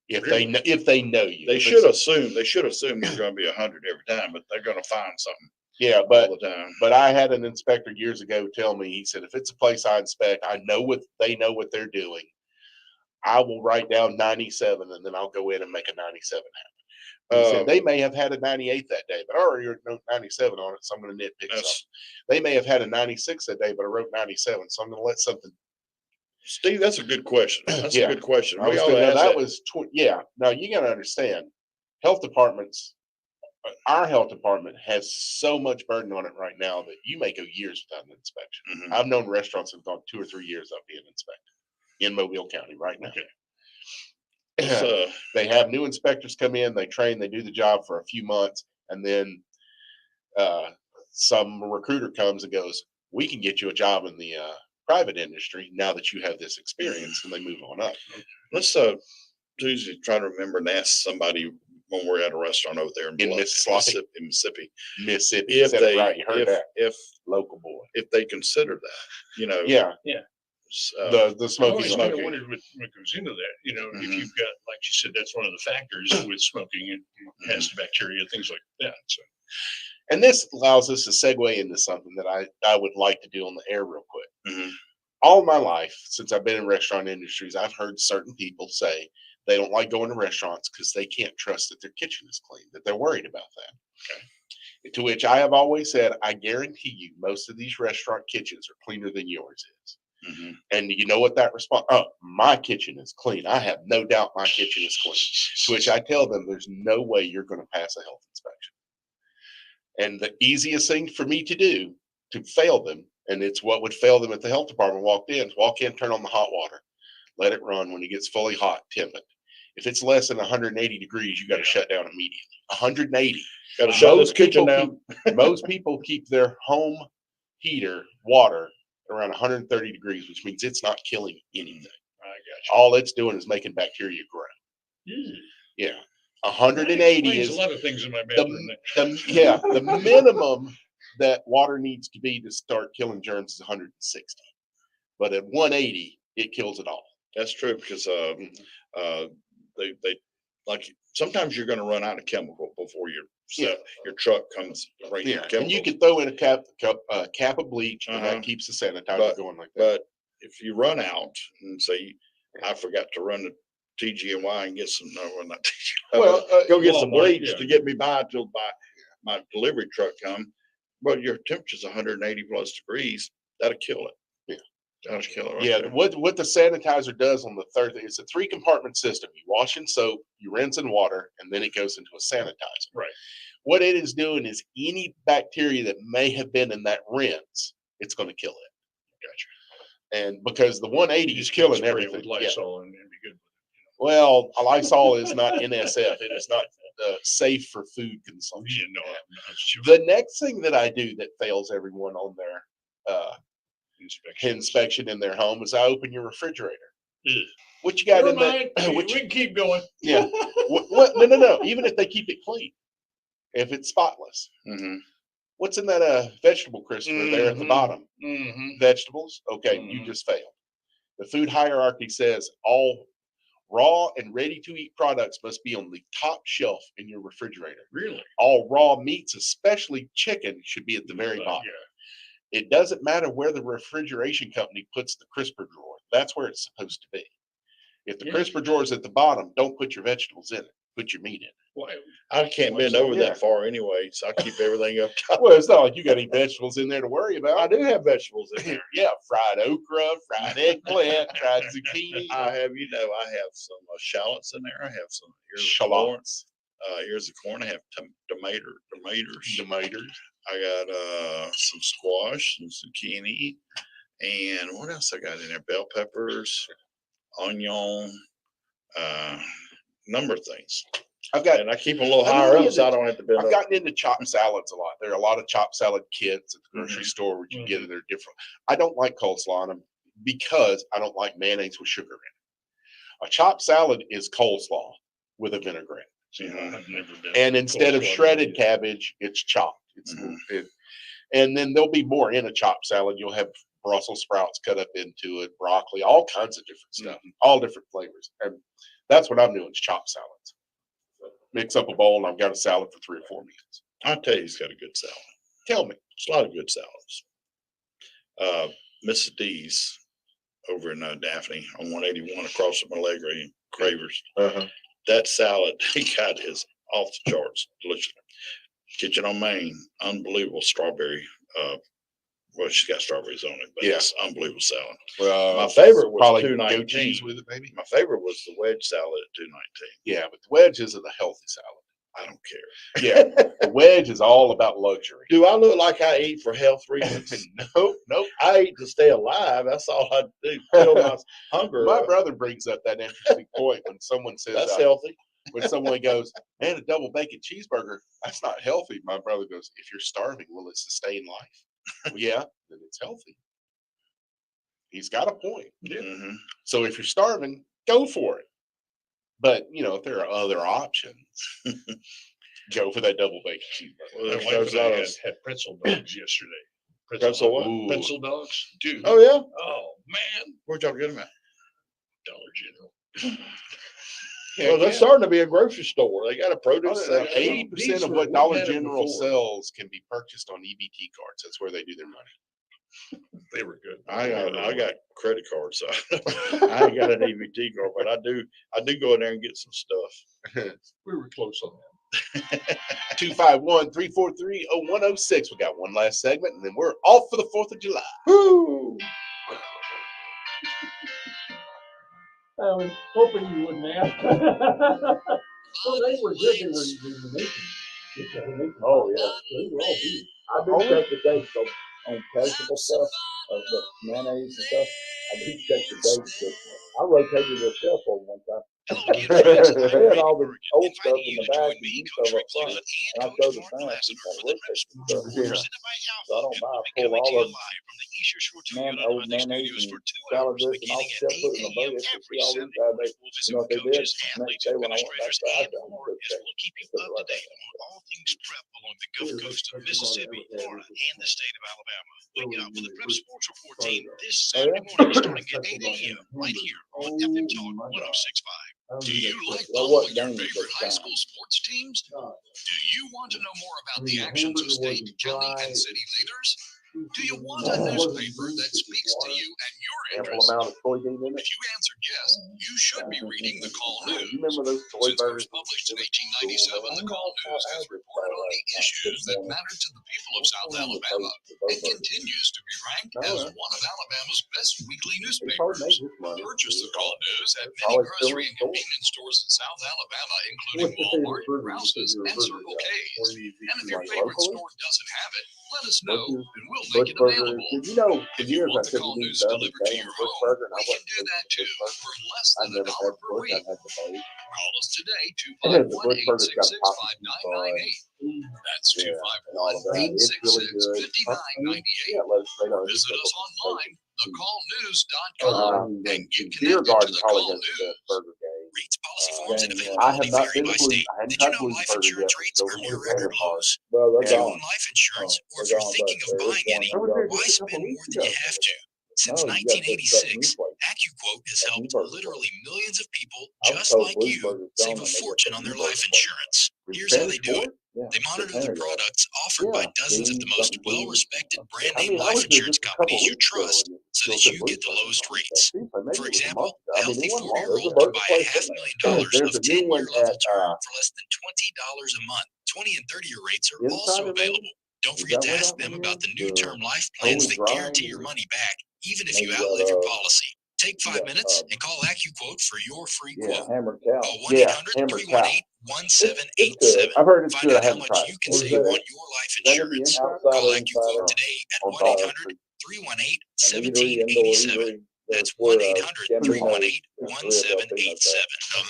If they know you, They If should it's- assume you're going to be 100 every time, but they're going to find something Yeah, all but the time. I had an inspector years ago tell me, he said, if it's a place I inspect, they know what they're doing. I will write down 97, and then I'll go in and make a 97 happen. He said they may have had a 98 that day, but I already wrote 97 on it, so I'm going to nitpick something. They may have had a 96 that day, but I wrote 97, so I'm going to let something. Steve, that's a good question. That's Yeah. a good question. I was ought to thinking, ask that was yeah. Now you got to understand, health departments. Our health department has so much burden on it right now that you may go years without an inspection. Mhm. I've known restaurants that have gone 2 or 3 years without being inspected in Mobile County right now. Okay. It's, They have new inspectors come in, they train, they do the job for a few months, and then some recruiter comes and goes, "We can get you a job in the private industry now that you have this experience," and they move on up. let's Tuesday try to remember and ask somebody when we're at a restaurant over there in In Mississippi? Mississippi. Mississippi. If Said it they, right. You heard that. if Local boy. if they consider that, you know. Yeah. The I smoking. always kind of smoking. wondered what goes into that. You know, if Mhm. you've got, like you said, that's one of the factors with smoking. It has bacteria, things like that. So, And this allows us to segue into something that I would like to do on the air real quick. Mhm. All my life, since I've been in restaurant industries, I've heard certain people say they don't like going to restaurants because they can't trust that their kitchen is clean, that they're worried about that. Okay. To which I have always said, I guarantee you, most of these restaurant kitchens are cleaner than yours is. Mhm. And you know what that response? Oh, my kitchen is clean. I have no doubt my kitchen is clean. To which I tell them, there's no way you're going to pass a health inspection. And the easiest thing for me to do to fail them, and it's what would fail them if the health department walked in, turn on the hot water, let it run. When it gets fully hot, temp it. If it's less than 180 degrees, you got to shut down immediately. 180. Gotta shut this kitchen people down. Most people keep their home heater water around 130 degrees, which means it's not killing anything. I got All it's doing is making bacteria grow. you. Yeah. That 180 explains is a lot of things in my bedroom. the minimum that water needs to be to start killing germs is 160. But at 180, it kills it all. That's true because they like sometimes you're going to run out of chemical before your truck comes bringing Yeah, chemical. and you can throw in a cap of bleach, and Uh-huh. that keeps the sanitizer But- going like that. But if you run out and say, I forgot to run the TG&Y and get some, no, well, not TG&Y, Well, go get some Walmart, bleach yeah. to get me by until my delivery truck come. But your temperature's 180 plus degrees, that'll kill it. Yeah. That'll kill it. Right Yeah, there. what the sanitizer does on the third thing, it's a 3-compartment system. You wash in soap, you rinse in water, and then it goes into a sanitizer. Right. What it is doing is any bacteria that may have been in that rinse, it's going to kill it. Gotcha. And because the 180 You is just can't killing spray it everything. with Yeah. Lysol and be good. Well, a Lysol is not NSF. It is not safe for food consumption. Yeah, no, I'm sure. The next thing that I do that fails everyone on their inspection in their home is I open your refrigerator. Ugh. What you got Never in mind. there? We can keep going. Yeah. What? No. Even if they keep it clean, if it's spotless, Mhm. what's in that vegetable crisper there at the Mhm. bottom? Mm-hmm. Vegetables. Okay, you Mhm. just failed. The food hierarchy says all raw and ready-to-eat products must be on the top shelf in your refrigerator. Really? All raw meats, especially chicken, should be at the very bottom. Yeah. It doesn't matter where the refrigeration company puts the crisper drawer. That's where it's supposed to be. If the Yeah. crisper drawer is at the bottom, don't put your vegetables in it. Put your meat in it. Why? I can't What's bend that? over Yeah. that far anyway, so I keep everything up top. Well, it's not like you got any vegetables in there to worry about. I do have vegetables in there. Yeah, fried okra, fried eggplant, fried zucchini, I have some shallots in there. I have some ears of corn. shallots, Ears of corn. I have tomatoes. tomatoes. I got some squash and zucchini, and what else I got in there? Bell peppers, onion, number of things. I've got. And I keep them a little I'm higher really up so I into- don't have to bend I've over. gotten into chopped salads a lot. There are a lot of chopped salad kits at the grocery store where you get it. They're different. I don't like coleslaw on them because I don't like mayonnaise with sugar in it. A chopped salad is coleslaw with a vinaigrette. See, I've never done. And instead of coleslaw shredded yet. cabbage, it's chopped. Mhm. And then there'll be more in a chopped salad. You'll have Brussels sprouts cut up into it, broccoli, all kinds of different stuff, all different flavors. And that's what I'm doing is chopped salads. Mix up a bowl, and I've got a salad for 3 or 4 meals. I'll tell you, he's got a good salad. Tell me. It's a lot of good salads. Mrs. D's over in Daphne on 181 across from Allegra Cravers. That salad he got is off the charts, delicious. Kitchen on Main, unbelievable strawberry. Well, she's got strawberries on it, but Yeah. it's unbelievable salad. My favorite was probably $2.19. goat cheese with it, maybe. My favorite was the wedge salad at $2.19. Yeah, but the wedge isn't a healthy salad. I don't care. Yeah, the wedge is all about luxury. Do I look like I eat for health reasons? Nope. I eat to stay alive. That's all I do. Kill my hunger. My brother brings up that interesting point when someone says, That's healthy. when someone goes, man, a double bacon cheeseburger, that's not healthy. My brother goes, if you're starving, will it sustain life? Well, yeah, then it's healthy. He's got a point. Mhm. So if you're starving, go for it. But if there are other options, go for that double bacon cheeseburger. Well, My there's wife and I not a- had pretzel dogs yesterday. Pretzel what? Ooh. Pretzel dogs, dude. Oh, yeah? Oh, man. Where'd y'all get them at? Dollar General. Well, they're starting to be a grocery store. They got a produce section. 80% of what Dollar General sells can be purchased on EBT cards. That's where they do their money. They were good. I got credit cards, so I ain't got an EBT card, but I do go in there and get some stuff. We were close on that. 251-343-0106. We got one last segment, and then we're off for the 4th of July. Woo! I was hoping you wouldn't ask. Well, they were good, they were making. Oh, yeah. They were all good. I do check the dates on perishable stuff, the mayonnaise and stuff. I do check the dates, but I rotated the shelf over one time. Hello again, friends. I'm They had Randy all the Bergen, old stuff inviting in you the to back join and me, new Coach stuff Rick up front. Fluent, And I and showed Coach the Mark signs, Lassiter it's for like, the where's Prep that Sports stuff? Report, Yeah. presented by So I Alpha. don't buy, We'll be pull coming to all you of live from the East Shore man, Toyota old Hyundai mayonnaise Studios and for 2 salad hours, dressing, all beginning at stuff 8 put in the a.m. boat. every See all Saturday. these guys, We'll visit you know with what they did? coaches, Next athletes, day when I went back administrators, there, I and done more good as check. we'll keep you Put it up to right date back. on all things prep along the Gulf Coast of Mississippi, Florida, and the state of Alabama. Wake up with the Prep Sports Report team this Saturday morning starting at 8 a.m. right here on FM Talk 106.5. Do you like Well, what following your game is favorite this high time? school sports teams? Do you want to know more about the actions of state, county, and city leaders? Do you want a newspaper that speaks to you and your Ample interests? amount of soybean in If it. you answered yes, you should be reading the Call You News. remember those soy Since burgers? first published in 1897, the Call News has reported on the issues that matter to the people of South Alabama and continues to be ranked as one of Alabama's best weekly They probably newspapers. made this money. Purchase the Call News at many Always grocery and filling convenience stores in South Alabama, including Walmart, Rouse's, and Circle K's. And if your favorite store doesn't have it, let us know and we'll make it available. Did you know for If you years I want the said Call you need News the other delivered day to in your Bush home, Burger and I we can went do to that the too Bush Burger. for less I than never $1 had per Bush, week. I had the bait. Call us today, The Bush Burger's got 251-866-5998. That's Yeah, and all of that. It's really good. 251-866-5998. Yeah, let us straight on. Visit us online, thecallnews.com, and get Beer connected to Garden the probably Call has the News. best burger game. Rates, policy forms, and I availability have not vary been by to Blue. state. I hadn't Did you tried know Blue's life Burger insurance yet. rates Those are are near the record better part. lows? Well, If they're you own gone. life insurance, or if They're you're gone, thinking but of there is buying any, one. I was there why just a couple spend more weeks than you ago. have to? Since No, you got that 1986, new place. AccuQuote has That helped new burger literally millions of people I was just told like Blue's you Burger's save gone a and they got fortune that on new their life burger. insurance. Here's how they do it. Yeah, They monitor the Japan, yeah. products offered by Yeah, dozens of the most something Bean. well-respected brand I name mean, I life was there insurance just a couple companies you weeks ago, trust and it so still that said you Blue's get the Burger lowest on it. rates. Geez, maybe For it was a example, month ago. a I mean, healthy it wasn't long. 40-year-old There's a could burger buy place a in there. $500,000 There's of a new 10-year one level at term for less than $20 a month. 20 and 30-year rates are also Insider, maybe? available. Don't Is forget that to what ask that them one about is? the new The term life plans Holy that Grind guarantee your or money back, even if maybe you that outlive your policy. Take you 5 got minutes and call AccuQuote for your free yeah, quote. Hammered Cow. Call Yeah, Hammered Cow. It's good. 1-800-318-1787. I've heard it's Find good. I out how haven't much tried you it. can Where's save that on at? your life Is that in the insurance. outside Call or AccuQuote inside? today at On Dollar Tree. 1-800-318-1787. That's 1-800-318-1787. The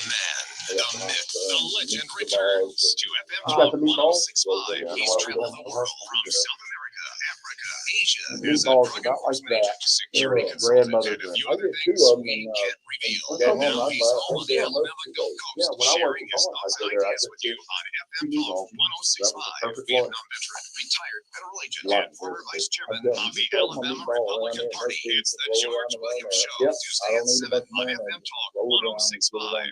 man, the myth, the legend returns to FM You got Talk the meatballs? 106.5. He's Yeah. traveled the world from South America, Africa, Asia. The There's a meatballs drug are about like enforcement that. agent, security They're consultant, grandmother and a drink. few I other get 2 things of them we and can't reveal. come And now home, he's home on the I Alabama Gold Coast, yeah, when I sharing wasn't his home, thoughts I and go there. I ideas just with you get on FM 2 Talk meatballs. 106.5. That was the perfect Vietnam lunch. veteran, retired federal agent, Like and former this. vice chairman I've got of the just throw my Alabama meatball around Republican it, Party. let's It's the roll around George and Williams around. Show, Yep, I Tuesday don't at need 7 to make on more FM Talk roll it around, put it 106.5. on there.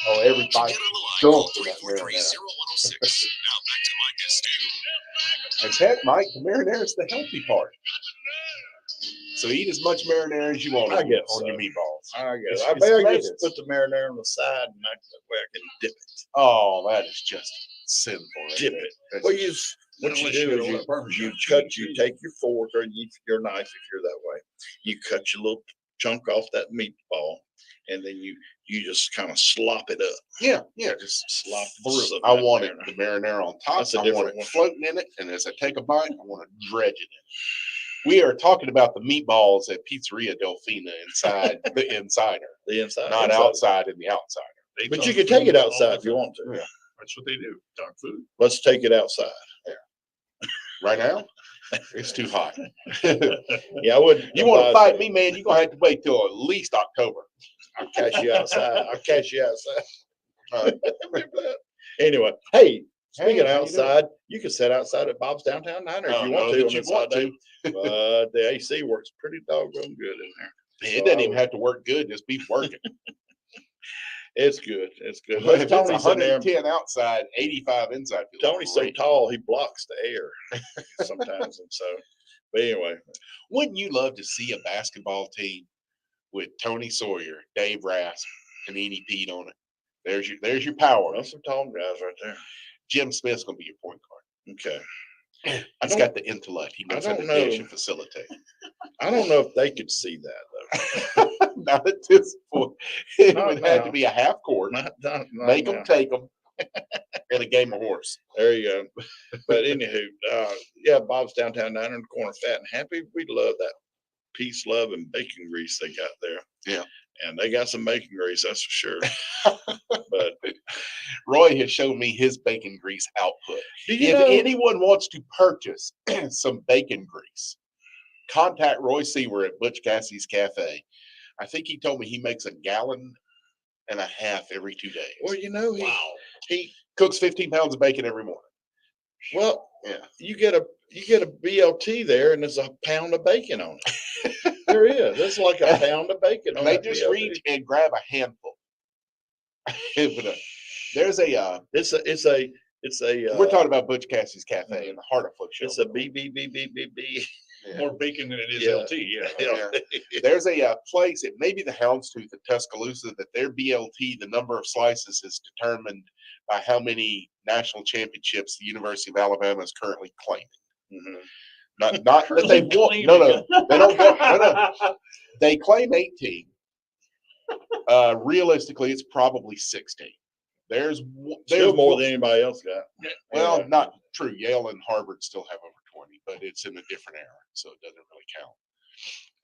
Oh, every To bite get on the line, dumped call in that marinara. 343-0106. Now back to Mike and Stu. And heck, Mike, the marinara is the healthy part. So eat as much marinara as you want I on, guess on so. your meatballs. I guess. It's- I it's better tomatoes. just put the marinara on the side and that way I can dip it. Oh, that is just sinful. Right Dip there. it. That's Well, just- what you Unless do you is don't you want Parmesan cheese. you take your fork or your knife if you're that way. You cut your little chunk off that meatball, and then you just kind of slop it up. yeah, just Slop through some it. I of that want it, marinara. the marinara on top. That's a I want different it one. floating in it. And as I take a bite, I want to dredge it in. We are talking about the meatballs at Pizzeria Delfina inside the insider, The inside, not inside. outside in the outsider. They But talk you can take food it all outside the if you time. want to. Yeah. That's what they do. Talk food. Let's take it outside. Right now, it's too hot. Yeah, I wouldn't. You want to advise fight that. me, man? You're going to have to wait till at least October. I'll catch you outside. I'll catch you outside. Uh, Remember that? Anyway, hey, speaking of how you doing? outside, you can sit outside at Bob's Downtown Diner if I you don't want know to that on you this hot want day. to. But the AC works pretty doggone good in there. It So doesn't I even would- have to work good, just be working. It's good. It's good. If it's Tony's in there. 110 outside, 85 inside. feels Tony's so great. tall, he blocks the air sometimes. And so, but anyway, Wouldn't you love to see a basketball team with Tony Sawyer, Dave Rasp, and Panini Pete on it? There's your power. that's some tall guys right there. Jim Smith's gonna be your point guard. Okay. I He's don't- got the intellect. He knows how to don't dish know. and facilitate. I don't know if they could see that Not at this point. It Not would have to now. be a half court. though. Not Make now. them take them, and a game of horse. There you go. But anywho, yeah, Bob's Downtown Diner in the corner, fat and happy. We love that peace, love, and bacon grease they got there. Yeah. And they got some bacon grease, that's for sure. But Roy has shown me his bacon grease output. do you If know? anyone wants to purchase some bacon grease, contact Roy Seaver at Butch Cassie's Cafe. I think he told me he makes 1.5 gallons every 2 days. Well, you know, he Cooks 15 pounds of bacon every morning. well, Yeah. you get a BLT there, and there's a pound of bacon on it. There is. It's like a pound of bacon on They that just BLT. reach and grab a handful. But, there's a It's a. we're talking about Butch Cassie's Cafe in the heart of Foot It's a B. Yeah. More bacon than it is Yeah. LT, yeah. Yeah. There's a place, it may be the Houndstooth at Tuscaloosa, that their BLT, the number of slices is determined by how many national championships the University of Alabama is currently claiming. Mhm. Not that they won. No, they don't. No. They claim 18. Realistically, it's probably 16. There's Still more than anybody else got. well, Yeah. not true. Yale and Harvard still have over 20, but it's in a different era, so it doesn't really count.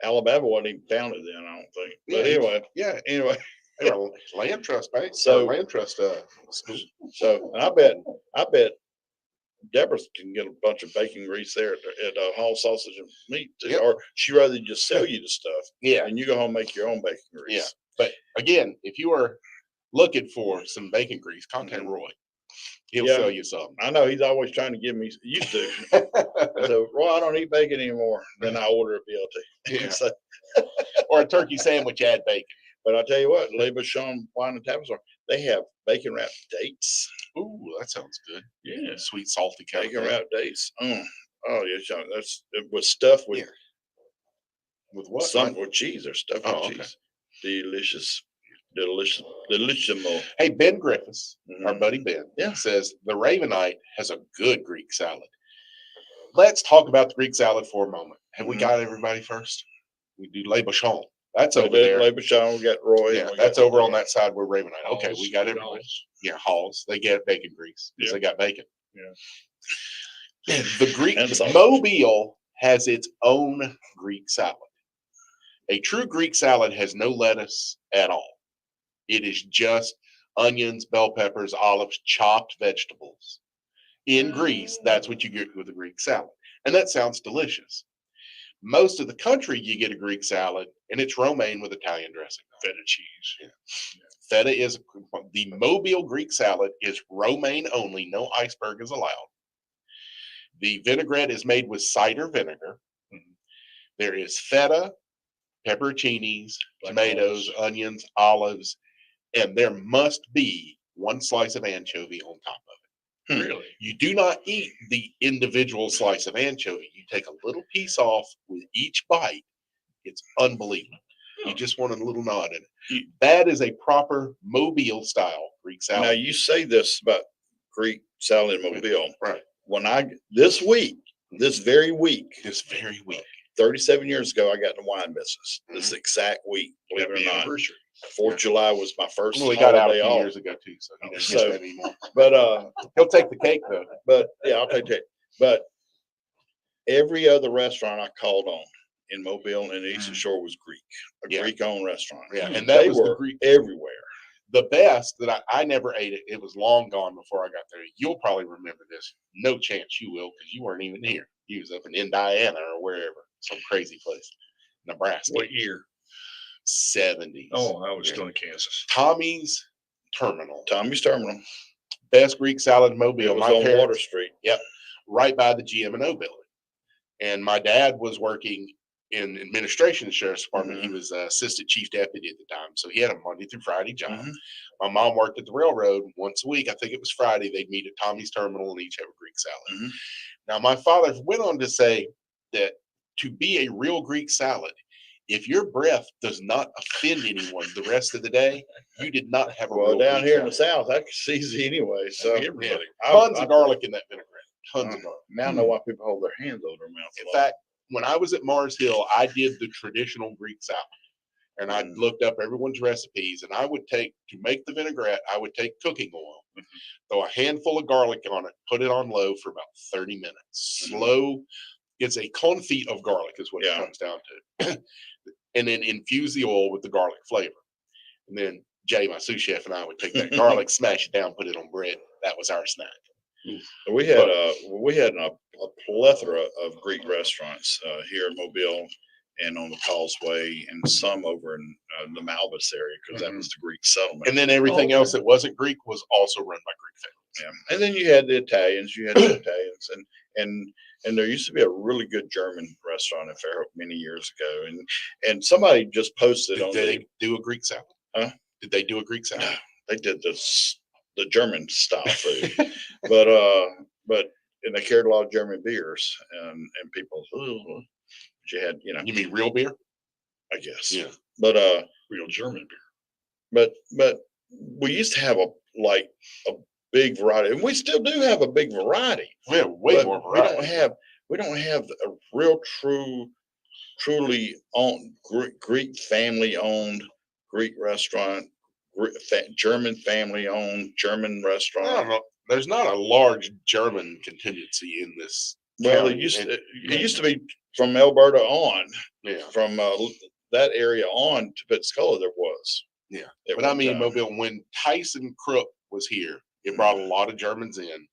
Alabama wasn't even founded then, I don't think. But Yeah. anyway, Yeah, anyway. they were land trust bank. So- Land trust school. So, and I bet Deborah can get a bunch of bacon grease there at Hall Sausage and Meat, too, Yep. or she'd rather just sell you the stuff, Yeah, and you go home and make your own bacon grease. Yeah. but again, if you are looking for some bacon grease, contact Mhm. Roy. He'll Yeah. sell you some. I know he's always trying to give me used to. So, Roy, I don't eat bacon anymore. Then I order a BLT. Yeah. So, Or a turkey sandwich, add bacon. but I tell you what, Le Bouchon Wine and Tavern Store, they have bacon wrapped dates. Ooh, that sounds good. Yeah. Sweet, salty kind Bacon of thing. wrapped dates. Oh, yeah, Sean, that's with stuff with Yeah. With what? some Mike? with cheese or stuff Oh, with okay. cheese. Delicious. Hey, Ben Griffiths, our Mhm. buddy Ben, Yeah. says the Ravenite has a good Greek salad. Let's talk about the Greek salad for a moment. Have we Mhm. got everybody first? We do Le Bouchon. That's So over there. Le Bouchon, we got Roy. Yeah, and we that's got- over on that side where Ravenite. Okay, we got Halls, everybody. Halls. Yeah, Halls. They get bacon grease because they got bacon. Yeah. The Greek And sausage. Mobile has its own Greek salad. A true Greek salad has no lettuce at all. It is just onions, bell peppers, olives, chopped vegetables. In Greece, that's what you get with a Greek salad. And that sounds delicious. Most of the country, you get a Greek salad, and it's romaine with Italian dressing. Feta cheese. Feta is the Mobile Greek salad is romaine only. No iceberg is allowed. The vinaigrette is made with cider vinegar. There is feta, pepperoncinis, Black tomatoes, onions, olives, and there must be one slice of anchovy on top of it. Really? You do not eat the individual slice of anchovy. You take a little piece off with each bite. It's unbelievable. You just want a little nod in it. That is a proper Mobile style Greek Now, salad. you say this about Greek salad in Mobile. Right. When this very week, This very week. 37 years ago, I got in the wine business. This exact week, believe it or not. Anniversary. 4th of July was my first Well, he got out a holiday few off. years ago too, so he doesn't So- get that anymore. But He'll take the cake though. yeah, I'll take that. But every other restaurant I called on in Mobile and the Eastern Shore was Greek, a Yeah. Greek-owned restaurant. Yeah, and that They was the were Greek. everywhere. The best that I never ate it. It was long gone before I got there. You'll probably remember this. No chance you will, because you weren't even here. You was up in Indiana or wherever, some crazy place, Nebraska. What year? 70s. Oh, I was Yeah. still in Kansas. Tommy's Terminal. Tommy's Terminal. Best Greek salad in Mobile. It was My on parents- Water Street. Yep. Right by the GM&O building. And my dad was working in administration, sheriff's department. He was assistant chief deputy at the time. So he had a Monday through Friday job. Mhm. My mom worked at the railroad once a week. I think it was Friday. They'd meet at Tommy's Terminal and each have a Greek salad. Mhm. Now, my father went on to say that to be a real Greek salad, if your breath does not offend anyone the rest of the day, you did not have a Well, real down Greek here in the salad. South, that's easy anyway. So Yeah. I- Tons I- of garlic in that vinaigrette. Tons of garlic. now I know why people hold their hands over their mouth. a In lot. fact, when I was at Mars Hill, I did the traditional Greek salad. And I looked up everyone's recipes, and I would take, to make the vinaigrette, I would take cooking oil, throw a handful of garlic on it, put it on low for about 30 minutes. Slow. It's a confit of garlic is what it Yeah. comes down to. And then infuse the oil with the garlic flavor. And then Jay, my sous chef, and I would take that garlic, smash it down, put it on bread. That was our snack. We had a plethora of Greek restaurants here in Mobile and on the Causeway, and some over in the Malbus area because that was the Greek settlement. And then everything Oh, else that wasn't Greek was also run by Greek families. Yeah. And then you had the Italians. You had the Italians, and there used to be a really good German restaurant in Fairhope many years ago, and somebody just posted on Did the they do a Greek salad? Huh? Did they do a Greek salad? they did the German style food, but and they carried a lot of German beers and people. "Ooh." But you had You mean real beer? I guess. Yeah. But Real German beer. but we used to have a big variety, and we still do have a big variety. We have way but more variety. we don't have a real truly owned Greek family owned Greek restaurant, German family owned German I don't restaurant. know. There's not a large German contingency in this. Well, county, and- it used to be from Alberta on, yeah. from that area on to Pensacola. There was. Yeah. at But I one mean, time. Mobile, when Tyson Crook was here, it brought a lot of Germans in,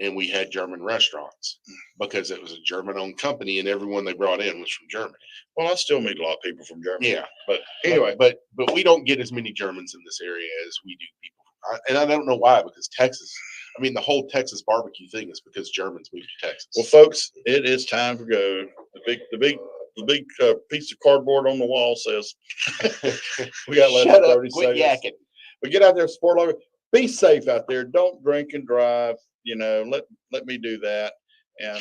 and we had German restaurants because it was a German owned company, and everyone they brought in was from Germany. Well, I still meet a lot of people from Germany. Yeah. But Anyway, but we don't get as many Germans in this area as we do people. And I don't know why, because Texas, I mean, the whole Texas barbecue thing is because Germans moved to Texas. well, folks, it is time to go. The big piece of cardboard on the wall says we got less Shut than up, 30 quit seconds. yakking. But get out there, support local. Be safe out there. Don't drink and drive. You know, let me do that. And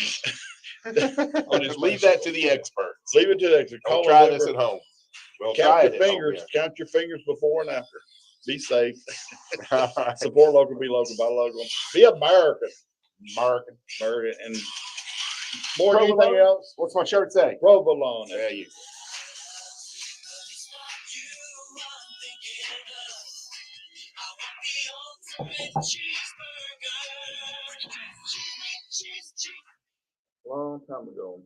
I'll just leave that to the experts. leave it to the Don't call try a this liver. at home. Well, Count try your it at home, fingers. Count your fingers before and after. Be safe. yeah. All right. Support local. Be local. Buy local. Be American. American. American. And more than anything Provolone? else, What's my shirt say? provolone. There you go. Long time ago.